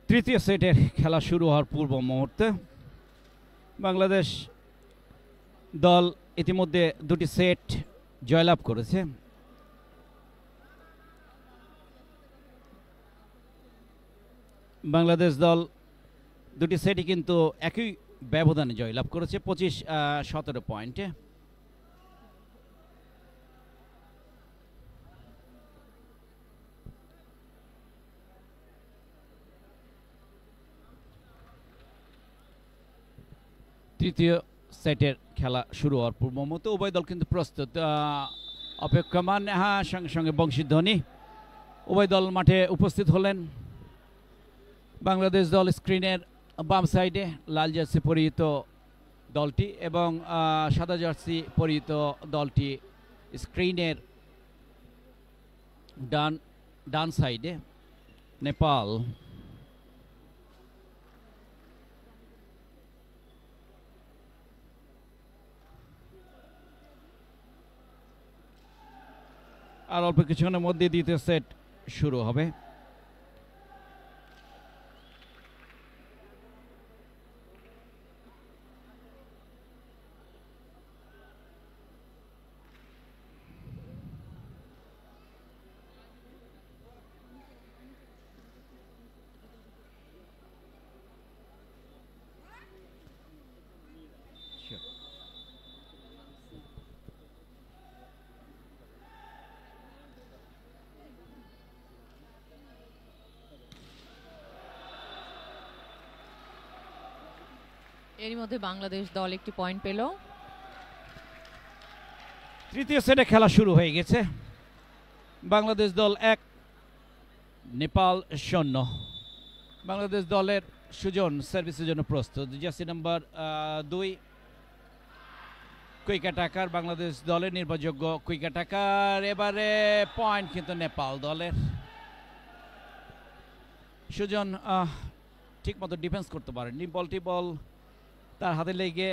তৃতীয় সেটের খেলা শুরু হওয়ার পূর্ব মুহূর্তে বাংলাদেশ দল ইতিমধ্যে দুটি সেট জয়লাভ করেছে। বাংলাদেশ দল দুটি সেটই কিন্তু একই ব্যবধানে জয়লাভ করেছে 25-17 পয়েন্টে। তৃতীয় সেটের খেলা শুরু হওয়ার পূর্ব মতো উভয় দল কিন্তু প্রস্তুত, অপেক্ষমান। হ্যাঁ, সঙ্গে সঙ্গে বংশীধ্বনি। উভয় দল মাঠে উপস্থিত হলেন। বাংলাদেশ দল স্ক্রিনের বাম সাইডে লাল জার্সি পরিহিত দলটি এবং সাদা জার্সি পরিহিত দলটি স্ক্রিনের ডান সাইডে নেপাল। আর অল্প কিছুক্ষণের মধ্যে দ্বিতীয় সেট শুরু হবে। এর মধ্যে বাংলাদেশ দল একটি পয়েন্ট পেল। তৃতীয় সেটে খেলা শুরু হয়ে গেছে। বাংলাদেশ দল 1, নেপাল 0। বাংলাদেশ দলের সুজন সার্ভিসের জন্য প্রস্তুত। Jersey number 2 quick attacker, Bangladesh দলের নির্ভরযোগ্য কুইক অ্যাটাকার। এবারে পয়েন্ট কিন্তু নেপাল দলের। সুজন ঠিকমতো ডিফেন্স করতে পারেননি, বল তার হাতে লেগে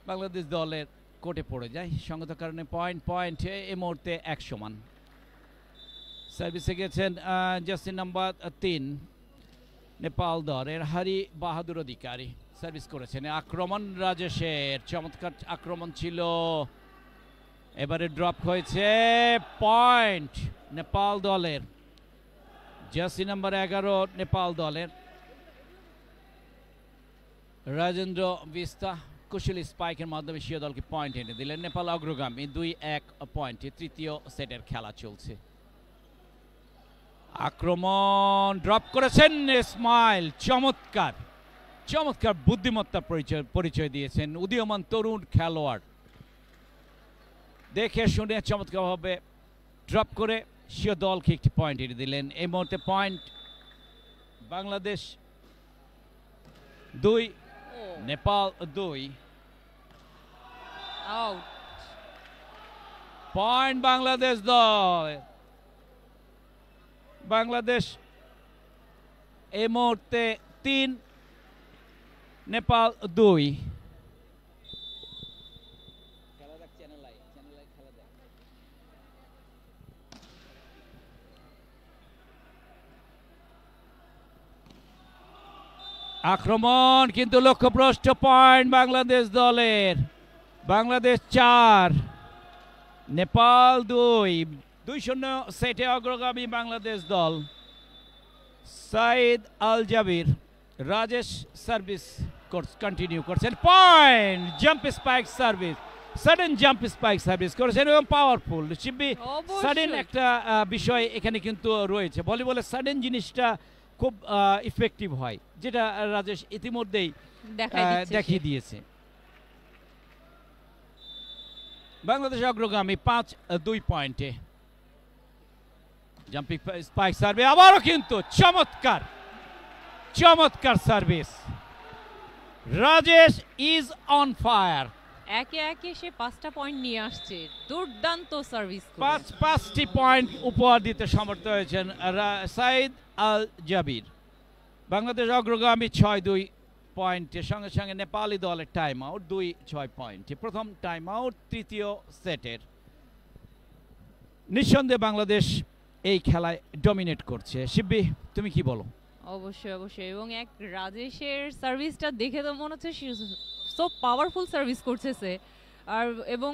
বাংলাদেশ দলের কোর্টে পড়ে যায়। সঙ্গত কারণে পয়েন্ট এই মুহূর্তে 1 সমান। সার্ভিসে গেছেন জার্সি নাম্বার 3 নেপাল দলের হারি বাহাদুর অধিকারী। সার্ভিস করেছেন। আক্রমণ রাজেশের, চমৎকার আক্রমণ ছিল। এবারে ড্রপ হয়েছে, পয়েন্ট নেপাল দলের। জার্সি নাম্বার 11 নেপাল দলের রাজেন্দ্র বিস্তা কুশলী স্পাইকের মাধ্যমে স্বীয় দলকে পয়েন্ট এনে দিলেন। নেপাল অগ্রগামী 2-1 পয়েন্টে। তৃতীয় সেটের খেলা চলছে। আক্রমণ ড্রপ করেছেন ইসমাইল, চমৎকার বুদ্ধিমত্তার পরিচয় দিয়েছেন উদীয়মান তরুণ খেলোয়াড়। দেখে শুনে চমৎকারভাবে ড্রপ করে স্বীয় দলকে একটি পয়েন্ট এনে দিলেন। এই মুহূর্তে point Bangladesh 2, Nepal 2। Out. Point Bangladesh দল। বাংলাদেশ এই মুহূর্তে 3, নেপাল 2। আক্রমণ কিন্তু লক্ষ্যভ্রষ্ট, পয়েন্ট বাংলাদেশ দলের। বাংলাদেশ 4, নেপাল 2-0 সেটে অগ্রগামী বাংলাদেশ দল। সাইদ আল জাবির, রাজেশ সার্ভিস কন্টিনিউ করছেন। Point jump spike service, sudden jump spike service করেছেন এবং পাওয়ারফুল। শিববি সাডেন একটা বিষয় এখানে কিন্তু রয়েছে। ভলিবলের সাডেন জিনিসটা খুব ইফেক্টিভ হয়, যেটা রাজেশ ইতিমধ্যেই দেখিয়ে দিয়েছে। বাংলাদেশ অগ্রগামী 5-2 পয়েন্টে। জাম্পিং স্পাইক সার্ভিস, আবারও কিন্তু চমৎকার service. Rajesh is on fire. একে একে সে 5টা পয়েন্ট নিয়ে আসছে। দুর্দান্ত সার্ভিস, 5টি পয়েন্ট উপহার দিতে সমর্থ হয়েছেন সাইদ আল জাবির। বাংলাদেশ অগ্রগামী 6-2 পয়েন্টের সঙ্গে সঙ্গে নেপালি দলের টাইম আউট 2-6 পয়েন্টে। প্রথম টাইম আউট তৃতীয় সেটের। নিঃসন্দেহে বাংলাদেশ এই খেলায় ডমিনেট করছে। শিববি, তুমি কি বলো? অবশ্যই অবশ্যই, এবং এক রাজেশের সার্ভিসটা দেখে তো মনে হচ্ছে সো পাওয়ারফুল সার্ভিস করতেছে। আর এবং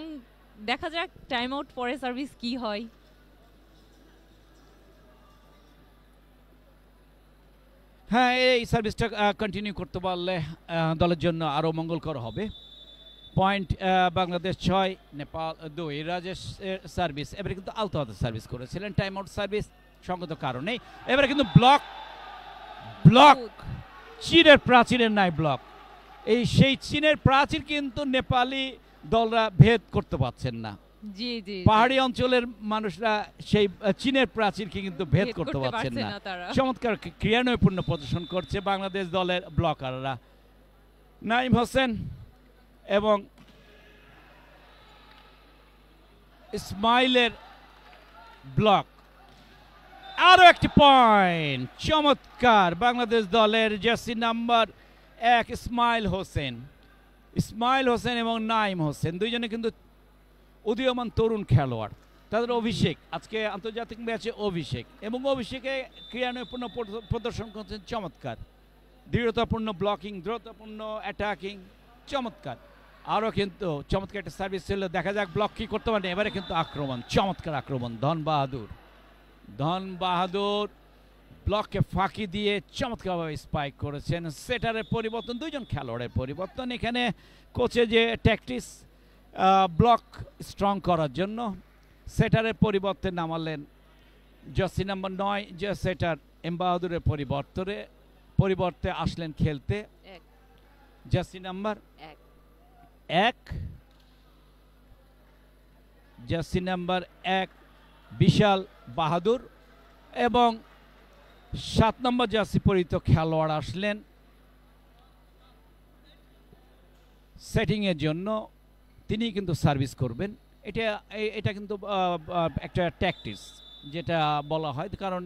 দেখা যাক টাইম আউট পরে সার্ভিস কি হয়। হ্যাঁ, এই সার্ভিসটা কন্টিনিউ করতে পারলে দলের জন্য আরও মঙ্গলকর হবে। পয়েন্ট বাংলাদেশ 6, নেপাল 2। রাজেশের সার্ভিস এবারে কিন্তু আলতো হাতে সার্ভিস করেছিলেন, টাইম আউট সার্ভিস সঙ্গত কারণেই। এবারে কিন্তু ব্লক চীনের প্রাচীরের নাই ব্লক। সেই চীনের প্রাচীর কিন্তু নেপালি দলরা ভেদ করতে পারছেন না। জি জি, পাহাড়ি অঞ্চলের মানুষরা সেই চীনের প্রাচীরকে কিন্তু ভেদ করতে পারছেন না। চমৎকার ক্রিয়ানৈপুণ্য প্রদর্শন করছে বাংলাদেশ দলের ব্লকাররা। নাইম হোসেন এবং ইসমাইলের ব্লক, আরো একটি পয়েন্ট। চমৎকার বাংলাদেশ দলের জার্সি নাম্বার 1 ইসমাইল হোসেন এবং নাইম হোসেন, দুইজনে কিন্তু উদীয়মান তরুণ খেলোয়াড়। তাদের অভিষেক আজকে আন্তর্জাতিক ম্যাচে এবং অভিষেকে ক্রিয়ানৈপুণ্য প্রদর্শন করছেন চমৎকার। দৃঢ়তাপূর্ণ ব্লকিং, দ্রুতপূর্ণ অ্যাটাকিং, চমৎকার। আরও কিন্তু চমৎকার একটা সার্ভিস ছিল, দেখা যাক ব্লক কি করতে পারেন। এবারে কিন্তু আক্রমণ, চমৎকার আক্রমণ। ধন বাহাদুর ব্লককে ফাঁকি দিয়ে চমৎকারভাবে স্পাইক করেছেন। সেটারের পরিবর্তন, দুইজন খেলোয়াড়ের পরিবর্তন এখানে। কোচে যে ট্যাকটিক্স ব্লক স্ট্রং করার জন্য, সেটারের পরিবর্তে নামালেন জার্সি নাম্বার 9 যে সেটার এম বাহাদুরের পরিবর্তে আসলেন খেলতে জার্সি নাম্বার 1 জার্সি নাম্বার 1 বিশাল বাহাদুর, এবং 7 নম্বর জার্সি পরিহিত খেলোয়াড় আসলেন সেটিংয়ের জন্য। তিনি কিন্তু সার্ভিস করবেন। এটা কিন্তু একটা ট্যাকটিক্স যেটা বলা হয়, কারণ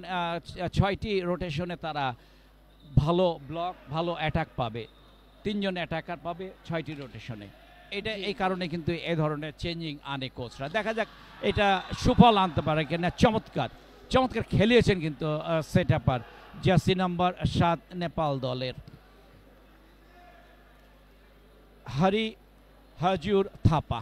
6টি রোটেশনে তারা ভালো ব্লক, ভালো অ্যাটাক পাবে। 3 জন অ্যাটাকার পাবে 6টি রোটেশনে। এই কারণে কিন্তু এই ধরনের চেঞ্জিং আনে কোচরা। দেখা যাক এটা সুফল আনতে পারে কিনা। চমৎকার খেলিয়েছেন কিন্তু সেট আপার জার্সি নাম্বার 7 নেপাল দলের হাজুর থাপা।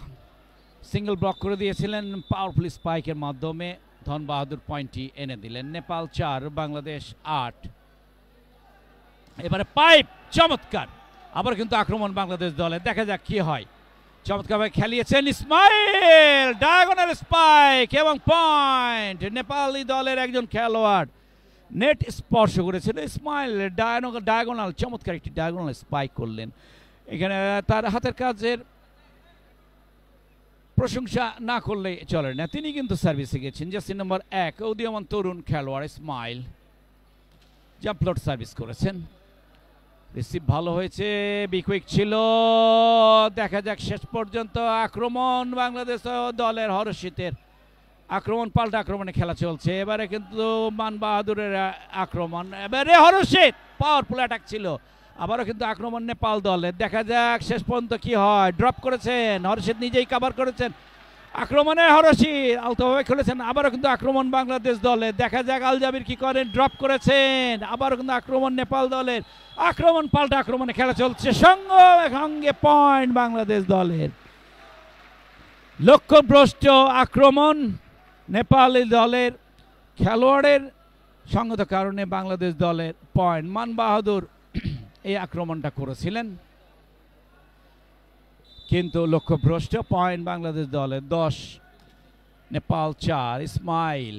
সিঙ্গেল ব্লক করে দিয়েছিলেন, পাওয়ারফুল স্পাইকের মাধ্যমে ধন বাহাদুর পয়েন্টটি এনে দিলেন। নেপাল 4 বাংলাদেশ 8। এবারে পাইপ, চমৎকার। আবার কিন্তু আক্রমণ বাংলাদেশ দলে, দেখা যাক কি হয়। চমৎকারভাবে খেলিয়েছেন ইসমাইল, ডায়াগোনাল স্পাইক এবং পয়েন্ট। নেপালি দলের একজন খেলোয়াড় নেট স্পর্শ করেছিল ইসমাইল, ডায়াগোনাল, চমৎকার একটি ডায়াগোনাল স্পাইক করলেন। এখানে তার হাতের কাজের প্রশংসা না করলে চলে না, তিনি কিন্তু সার্ভিসে গেছেন। জার্সি নম্বর 1 উদীয়মান তরুণ খেলোয়াড় ইসমাইল জাম্পলট সার্ভিস করেছেন। রিসিভ ভালো হয়েছে, বিকুইক ছিল। দেখা যাক শেষ পর্যন্ত আক্রমণ বাংলাদেশ দলের হরশিতের আক্রমণ, পাল্টা আক্রমণে খেলা চলছে। এবারে কিন্তু মান বাহাদুরের আক্রমণ, এবারে হরশিত পাওয়ারফুল অ্যাটাক ছিল। আবারও কিন্তু আক্রমণ নেপাল দলের, দেখা যাক শেষ পর্যন্ত কি হয়। ড্রপ করেছেন হরশিত, নিজেই কাভার করেছেন। আক্রমণে হরশিত আলতোভাবে খেলেছেন। আবারও কিন্তু আক্রমণ বাংলাদেশ দলের, দেখা যাক আল জাবির কি করেন। ড্রপ করেছেন, আবারও কিন্তু আক্রমণ নেপাল দলের। আক্রমণ পাল্টা আক্রমণে খেলা চলছে, সঙ্গে পয়েন্ট বাংলাদেশ দলের। লক্ষ্যভ্রষ্ট আক্রমণ নেপালি দলের খেলোয়াড়ের সঙ্গত কারণে বাংলাদেশ দলের পয়েন্ট। মান বাহাদুর এই আক্রমণটা করেছিলেন, কিন্তু লক্ষ্যভ্রষ্ট। পয়েন্ট বাংলাদেশ দলের 10 নেপাল 4। ইসমাইল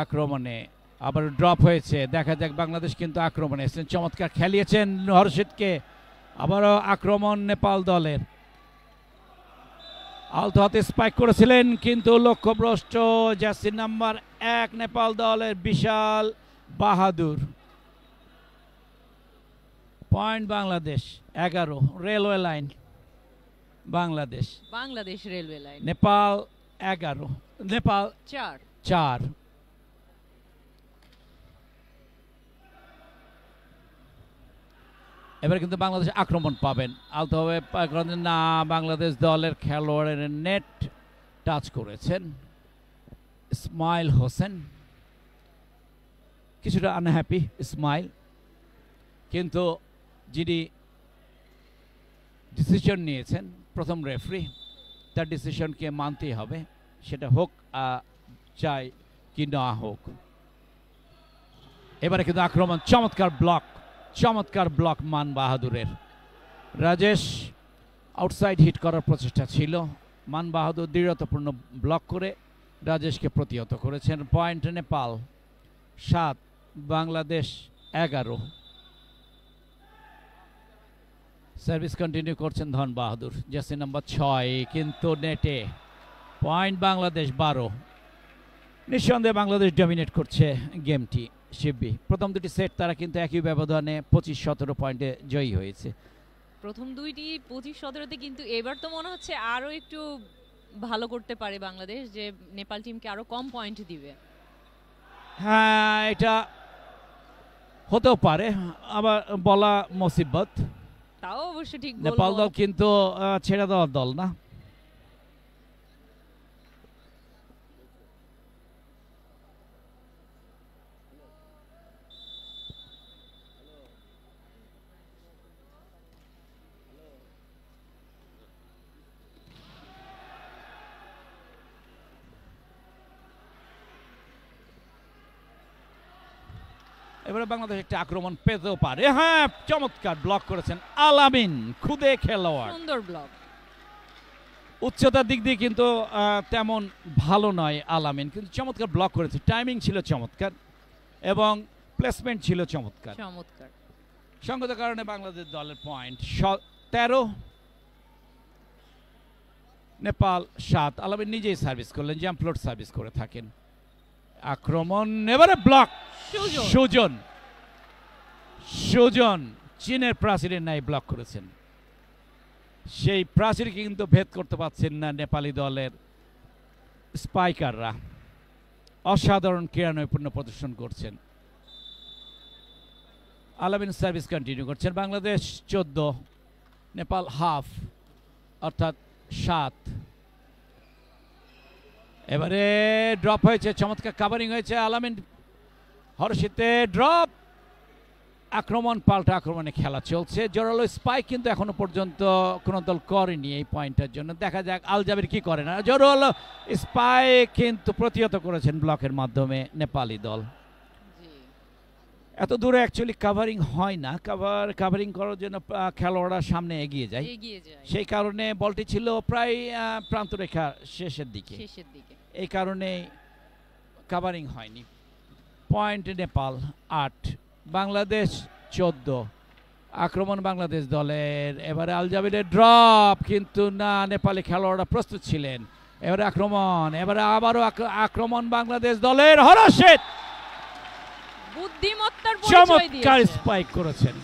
আক্রমণে আবার ড্রপ হয়েছে, দেখা যাক বাংলাদেশ কিন্তু আক্রমণে এসেছেন। চমৎকার খেলিয়েছেন হরশিতকে। আবারও আক্রমণ নেপাল দলের, আলতো হাতে স্পাইক করেছিলেন কিন্তু লক্ষ্যভ্রষ্ট। জার্সি নাম্বার 1 নেপাল দলের Bishal Bahadur. Point Bangladesh 11। Railway line Bangladesh railway line. Nepal 11, Nepal 4। এবার কিন্তু বাংলাদেশ আক্রমণ পাবেন। আলতোভাবে না, বাংলাদেশ দলের খেলোয়াড়ের নেট টাচ করেছেন ইসমাইল হোসেন। কিছুটা আনহ্যাপি স্মাইল, কিন্তু যিনি ডিসিশন নিয়েছেন প্রথম রেফারি, তার ডিসিশনকে মানতেই হবে, সেটা হোক চাই কি না হোক। এবারে কিন্তু আক্রমণ, চমৎকার ব্লক মান বাহাদুরের। রাজেশ আউটসাইড হিট করার প্রচেষ্টা ছিল, মান বাহাদুর দৃঢ়তাপূর্ণ ব্লক করে রাজেশকে প্রতিহত করেছেন। Point Nepal 7, Bangladesh 11। Service continue করছেন ধন বাহাদুর, জার্সি নাম্বার 6, কিন্তু নেটে। পয়েন্ট বাংলাদেশ 12। নিঃসন্দেহে বাংলাদেশ ডমিনেট করছে গেমটি। শিববি প্রথম দুটি সেট তারা কিন্তু একই ব্যবধানে 25-17 পয়েন্টে জয়ী হয়েছে। প্রথম দুইটি 25-17-তে, কিন্তু এবার তো মনে হচ্ছে আরো একটু ভালো করতে পারে বাংলাদেশ, যে নেপাল টিমকে আরো কম পয়েন্ট দিবে। হ্যাঁ, এটা হতেও পারে, আবার বলা মুসিবত। তাও অবশ্য ঠিক, নেপাল দল কিন্তু ছেড়ে দেওয়ার দল না। এবারে বাংলাদেশ একটা আক্রমণ পেতেও পারে। হ্যাঁ, চমৎকার ব্লক করেছেন আলামিন, খুদে খেলোয়াড়, সুন্দর ব্লক। উচ্চতার দিক দিয়ে কিন্তু তেমন ভালো নয় আলামিন, কিন্তু চমৎকার ব্লক করেছে। টাইমিং ছিল চমৎকার এবং প্লেসমেন্ট ছিল চমৎকার। সঙ্গত কারণে বাংলাদেশ দলের পয়েন্ট 13, নেপাল 7। আলামিন নিজেই সার্ভিস করলেন, জাম্প ফ্লোট সার্ভিস করে থাকেন। আক্রমণ, এবারে ব্লক। সুজন চীনের প্রাচীরের ন্যায় ব্লক করেছেন। সেই প্রাচীরকে কিন্তু ভেদ করতে পারছেন না নেপালি দলের স্পাইকাররা। অসাধারণ ক্রীড়া নৈপুণ্য প্রদর্শন করছেন। আলামিন সার্ভিস কন্টিনিউ করছেন। বাংলাদেশ 14, নেপাল হাফ, অর্থাৎ 7। এবারে ড্রপ হয়েছে, চমৎকার কাভারিং হয়েছে। আলামিন হরষিতে ড্রপ, আক্রমণ পাল্টা আক্রমণে খেলা চলছে। জোরালো স্পাইক কিন্তু এখনো পর্যন্ত কোনো দল করেনি এই পয়েন্টের জন্য। দেখা যাক আল জাবির কি করে না। জোরালো স্পাইক কিন্তু প্রতিহত করেছেন ব্লকের মাধ্যমে নেপালি দল। এত দূরে অ্যাকচুয়ালি কাভারিং হয় না, কাভারিং করার জন্য খেলোয়াড়রা সামনে এগিয়ে যায়, সেই কারণে বলটি ছিল প্রায় প্রান্তরেখা শেষের দিকে, এই কারণে কাভারিং হয়নি। পয়েন্ট নেপাল 8, বাংলাদেশ 14। আক্রমণ বাংলাদেশ দলের। এবারে আল জাবিরের ড্রপ, কিন্তু না, নেপালি খেলোয়াড়রা প্রস্তুত ছিলেন। এবারে আক্রমণ, এবারে আবারও আক্রমণ বাংলাদেশ দলের। হরষিত বুদ্ধিমত্তার পরিচয় দিয়েছেন, চমৎকার স্পাইক করেছেন।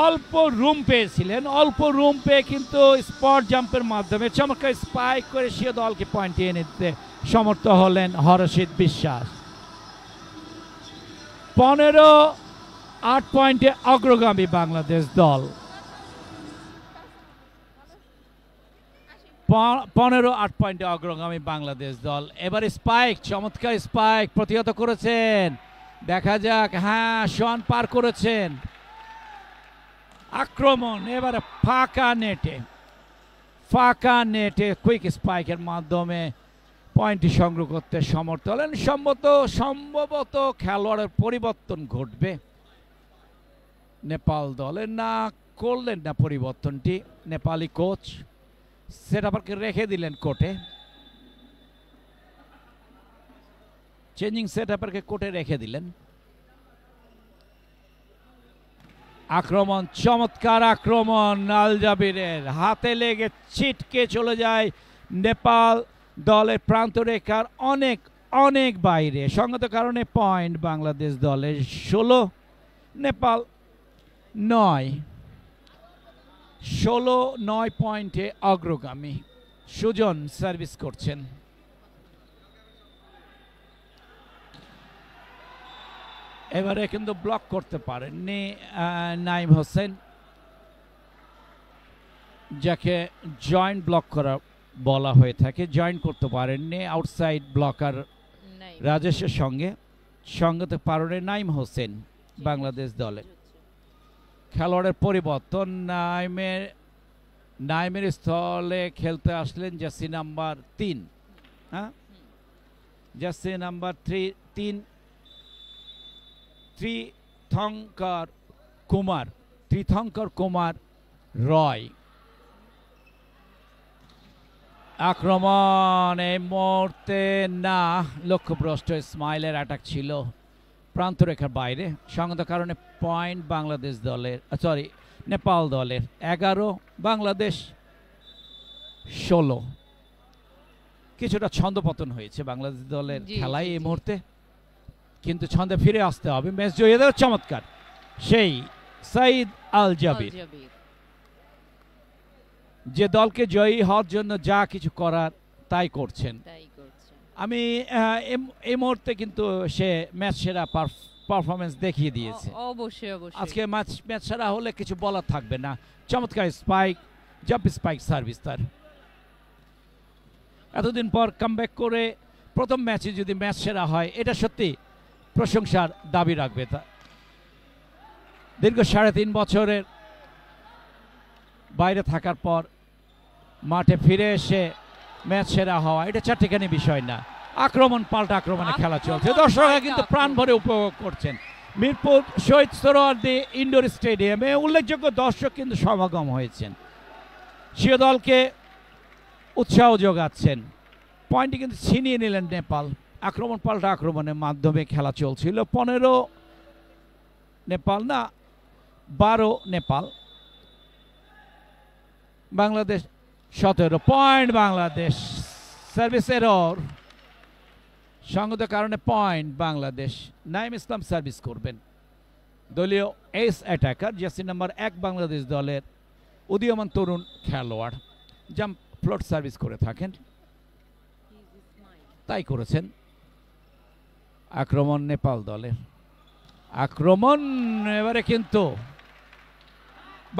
অল্প রুম পেয়েছিলেন, অল্প রুম পেয়ে কিন্তু স্পট জাম্পের মাধ্যমে চমৎকার স্পাইক করে সে দলকে পয়েন্টে এনে দিতে সমর্থ হলেন হরষিত বিশ্বাস। 15-8 পয়েন্টে অগ্রগামী বাংলাদেশ দল। 15-8 পয়েন্টে অগ্রগামী বাংলাদেশ দল। এবার স্পাইক, চমৎকার স্পাইক প্রতিহত করেছেন। দেখা যাক, হ্যাঁ, শন পার করেছেন। আক্রমণ এবারে ফাঁকা নেটে কুইক স্পাইকের মাধ্যমে পয়েন্টটি সংগ্রহ করতে সমর্থ হলেন। সম্ভবত খেলোয়াড়ের পরিবর্তন ঘটবে নেপাল দলে। না, করলেন না পরিবর্তনটি নেপালি কোচ, সেটআপারকে রেখে দিলেন কোর্টে। চেঞ্জিং সেটআপারকে কোর্টে রেখে দিলেন। আক্রমণ, চমৎকার আক্রমণ আল জাবিরের, হাতে লেগে ছিটকে চলে যায় নেপাল দলের প্রান্তরেখার অনেক বাইরে। সঙ্গত কারণে পয়েন্ট বাংলাদেশ দলের 16, নেপাল 9। 16-9 পয়েন্টে অগ্রগামী। সুজন সার্ভিস করছেন। এবারে কিন্তু ব্লক করতে পারেননি নাইম হোসেন, যাকে জয়েন্ট ব্লক করা বলা হয়ে থাকে। জয়েন্ট করতে পারেননি আউটসাইড ব্লকার রাজেশের সঙ্গে। সঙ্গত পারনে নাইম হোসেন বাংলাদেশ দলে। খেলোয়াড়ের পরিবর্তন, নাইমের স্থলে খেলতে আসলেন জার্সি নাম্বার 3, হ্যাঁ জার্সি নাম্বার 3 ত্রিথঙ্কর কুমার রয়। আক্রমণ এই মুহূর্তে না, লক্ষ্যভ্রষ্ট। ইসমাইলের অ্যাটাক ছিল প্রান্তরেখার বাইরে, সঙ্গত কারণে পয়েন্ট বাংলাদেশ দলের, নেপাল দলের। 11 বাংলাদেশ 16। কিছুটা ছন্দপতন হয়েছে বাংলাদেশ দলের খেলায় এই মুহূর্তে, কিন্তু ছন্দে ফিরে আসতে হবে। ম্যাচ জয়ী দেওয়ার চমৎকার সেই সাইদ আল জাবির, যে দলকে জয়ী হওয়ার জন্য যা কিছু করার তাই করছেন। আমি এই মুহূর্তে কিন্তু সে ম্যাচ সেরা পারফরমেন্স দেখিয়ে দিয়েছে। অবশ্যই অবশ্যই আজকে ম্যাচ সেরা হলে কিছু বলার থাকবে না। চমৎকার স্পাইক, জাম্প স্পাইক সার্ভিস তার। এতদিন পর কামব্যাক করে প্রথম ম্যাচে যদি ম্যাচ সেরা হয়, এটা সত্যি প্রশংসার দাবি রাখবে। তা দীর্ঘ 3.5 বছরের বাইরে থাকার পর মাঠে ফিরে এসে ম্যাচ সেরা হওয়া, এটা চারটিখানি বিষয় না। আক্রমণ পাল্টা আক্রমণে খেলা চলছে, দর্শকরা কিন্তু প্রাণ ভরে উপভোগ করছেন। মিরপুর শহীদ সোহরাওয়ার্দী ইনডোর স্টেডিয়ামে উল্লেখযোগ্য দর্শক কিন্তু সমাগম হয়েছেন, সে দলকে উৎসাহ যোগাচ্ছেন। পয়েন্টটি কিন্তু ছিনিয়ে নিলেন নেপাল। আক্রমণ পাল্টা আক্রমণের মাধ্যমে খেলা চলছিল। 15 নেপাল না 12 Nepal, Bangladesh 17 point Bangladesh. Service error, সঙ্গত কারণে পয়েন্ট বাংলাদেশ। নাইম ইসলাম সার্ভিস করবেন, দলীয় S attacker, jersey number 1 Bangladesh দলের উদীয়মান তরুণ খেলোয়াড়। জাম্প ফ্লোট সার্ভিস করে থাকেন, তাই করেছেন। আক্রমণ নেপাল দলের, আক্রমণ এবারে কিন্তু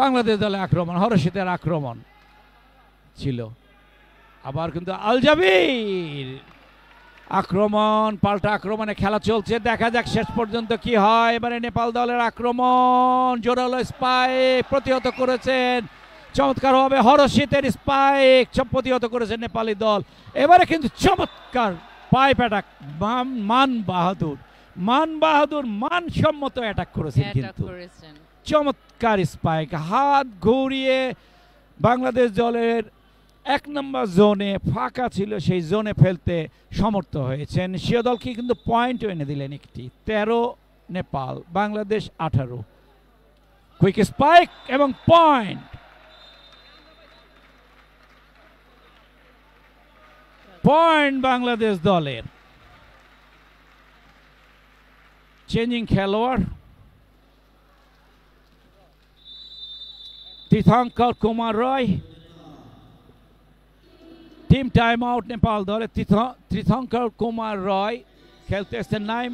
বাংলাদেশ দলে আক্রমণ, হরশিতের আক্রমণ ছিল। আবার কিন্তু আল জাবির আক্রমণ পাল্টা আক্রমণে খেলা চলছে। দেখা যাক শেষ পর্যন্ত কি হয়। এবারে নেপাল দলের আক্রমণ, জোরালো স্পাইক প্রতিহত করেছেন চমৎকারভাবে। হরশিতের স্পাইক প্রতিহত করেছেন নেপালি দল। এবারে কিন্তু চমৎকার পাইপ অ্যাটাক, মানবাহাদুর মানসম্মত অ্যাটাক করেছেন, কিন্তু চমৎকার স্পাইক। হাত ঘুরিয়ে বাংলাদেশ দলের 1 নম্বর জোনে ফাঁকা ছিল, সেই জোনে ফেলতে সমর্থ হয়েছেন। সে দলকে কিন্তু পয়েন্ট এনে দিলেন একটি। 13 নেপাল, বাংলাদেশ 18। কুইক স্পাইক এবং পয়েন্ট। পয়েন্ট বাংলাদেশ দলের। চেঞ্জিং খেলোয়াড়, তীর্থঙ্কর কুমার রয়। টিম টাইম আউট নেপাল দলে। তীর্থঙ্কর কুমার রয় খেলতে এসেছেন নাইম।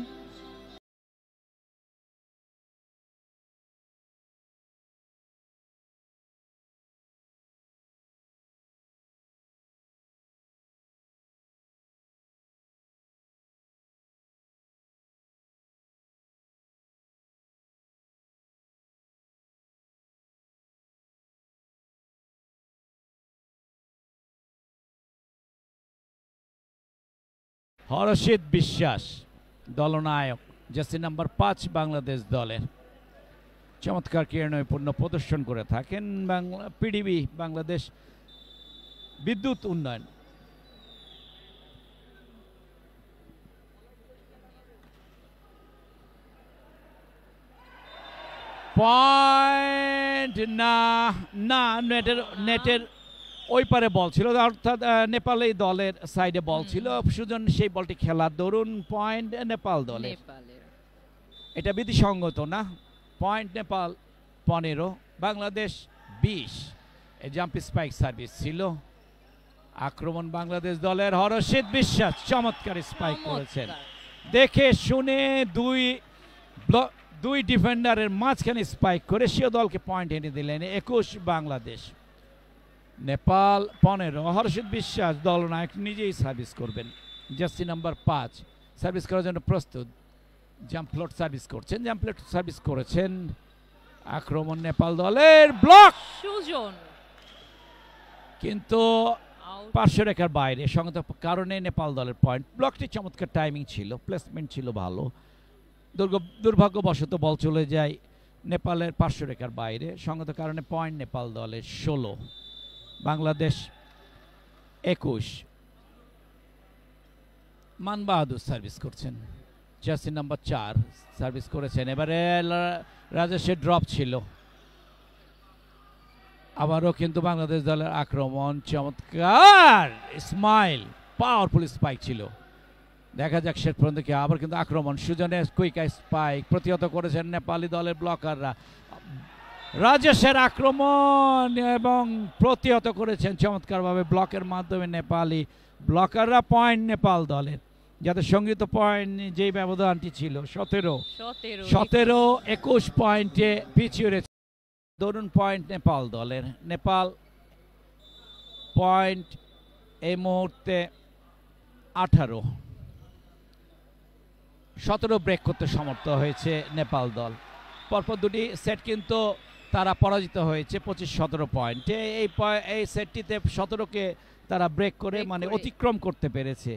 হরশিত বিশ্বাস দলনায়ক, জার্সি নাম্বার 5 বাংলাদেশ দলের। চমৎকার ক্রীড়ানৈপুণ্য প্রদর্শন করে থাকেন পিডিবি বাংলাদেশ বিদ্যুৎ উন্নয়ন। পয়েন্ট না, নেটের ওই পারে বল ছিল, অর্থাৎ নেপালি দলের সাইডে বল ছিল। সুজন সেই বলটি খেলার দরুন পয়েন্ট নেপাল দলের। এটা বিধিসঙ্গত না। Point Nepal 15, Bangladesh 20। Jump spike service ছিল। আক্রমণ বাংলাদেশ দলের। হরশিত বিশ্বাস চমৎকার স্পাইক করেছেন। দেখে শুনে দুই ডিফেন্ডারের মাঝখানে স্পাইক করে সে দলকে পয়েন্ট এনে দিলেন। 21 বাংলাদেশ, নেপাল 15। হরশিত বিশ্বাস দলনায়ক নিজেই সার্ভিস করবেন। জার্সি নাম্বার 5 সার্ভিস করার জন্য প্রস্তুত। জাম্পলট সার্ভিস করছেন, জাম্পলট সার্ভিস করেছেন। আক্রমণ নেপাল দলের, ব্লক সুজন কিন্তু আউট। পার্শ্বরেখার বাইরে, সঙ্গত কারণে নেপাল দলের পয়েন্ট। ব্লকটি চমৎকার টাইমিং ছিল, প্লেসমেন্ট ছিল ভালো। দুর্ভাগ্যবশত বল চলে যায় নেপালের পার্শ্বরেখার বাইরে, সঙ্গত কারণে পয়েন্ট নেপাল দলের 16, বাংলাদেশ 21। মান বাহাদুর সার্ভিস করছেন, জার্সি নাম্বার 4 সার্ভিস করেছেন। এবারে রাজেশের ড্রপ ছিল, আবারও কিন্তু বাংলাদেশ দলের আক্রমণ চমৎকার। ইসমাইল পাওয়ারফুল স্পাইক ছিল, দেখা যাক শেষ পর্যন্ত কি। আবার কিন্তু আক্রমণ, সুজনের কুইক স্পাইক প্রতিহত করেছেন নেপালি দলের ব্লকাররা। রাজেশের আক্রমণ এবং প্রতিহত করেছেন চমৎকারভাবে ব্লকের মাধ্যমে নেপালি ব্লকাররা। পয়েন্ট নেপাল দলের, যাদের সঙ্গীত পয়েন্ট যেই ব্যবধানটি ছিল 17-21 পয়েন্টে পিছিয়ে রয়েছে। ধরুন পয়েন্ট নেপাল দলের, নেপাল পয়েন্ট এই মুহূর্তে 18, 17 ব্রেক করতে সমর্থ হয়েছে নেপাল দল। পরপর দুটি সেট কিন্তু তারা পরাজিত হয়েছে 25-17 পয়েন্টে। এই সেটটিতে 17কে তারা ব্রেক করে মানে অতিক্রম করতে পেরেছে,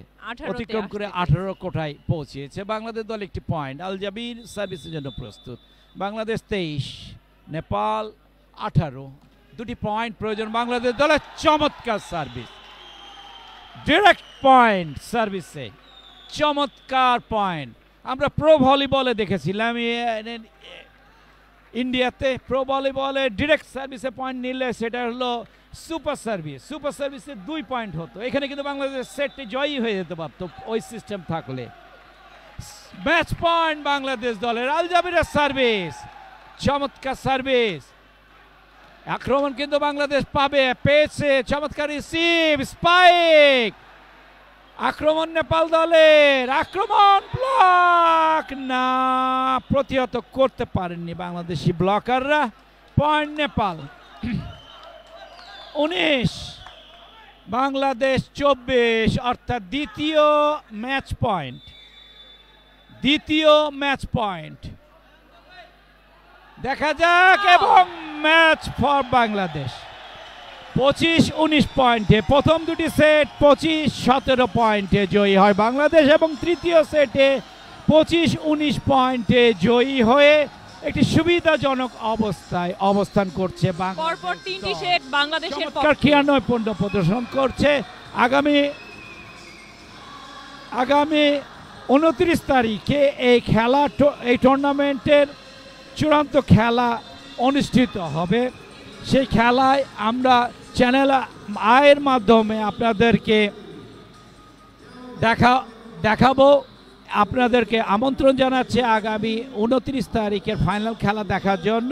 অতিক্রম করে 18 কোঠায় পৌঁছেছে। বাংলাদেশ দল একটি পয়েন্ট। আল জাবির সার্ভিসের জন্য প্রস্তুত। বাংলাদেশ 23, নেপাল 18, দুটি পয়েন্ট প্রয়োজন বাংলাদেশ দলের। চমৎকার সার্ভিস, ডিরেক্ট পয়েন্ট সার্ভিসে, চমৎকার পয়েন্ট। আমরা প্রো ভলিবলে দেখেছিলাম ইন্ডিয়াতে, প্রো ভলিবলে ডিরেক্ট সার্ভিসে পয়েন্ট নিলে সেটা হলো সুপার সার্ভিস। সুপার সার্ভিসে 2 পয়েন্ট হতো, এখানে কিন্তু বাংলাদেশের সেটটি জয়ী হয়ে যেতে পারতো ওই সিস্টেম থাকলে। ম্যাচ পয়েন্ট বাংলাদেশ দলের। আল জাবিরের সার্ভিস, চমৎকার সার্ভিস। আক্রমণ কিন্তু বাংলাদেশ পেয়েছে, চমৎকার রিসিভ, স্পাইক। আক্রমণ নেপাল দলের, আক্রমণ, ব্লক না, প্রতিহত করতে পারেননি বাংলাদেশি ব্লকাররা। পয়েন্ট নেপাল 19, বাংলাদেশ 24, অর্থাৎ দ্বিতীয় ম্যাচ পয়েন্ট, দ্বিতীয় ম্যাচ পয়েন্ট দেখা যাক। এবং ম্যাচ ফর বাংলাদেশ 25-19 পয়েন্টে। প্রথম দুটি সেট 25-17 পয়েন্টে জয়ী হয় বাংলাদেশ এবং তৃতীয় সেটে 25-19 পয়েন্টে জয়ী হয়ে একটি সুবিধাজনক অবস্থায় অবস্থান করছে বাংলাদেশ। পরপর 3টি সেট বাংলাদেশের চমৎকার 93 পয়েন্ট প্রদর্শন করছে। আগামী 29 তারিখে এই টুর্নামেন্টের চূড়ান্ত খেলা অনুষ্ঠিত হবে। সেই খেলায় আমরা চ্যানেল আয়ের মাধ্যমে আপনাদেরকে দেখাবো। আপনাদেরকে আমন্ত্রণ জানাচ্ছে আগামী 29 তারিখের ফাইনাল খেলা দেখার জন্য।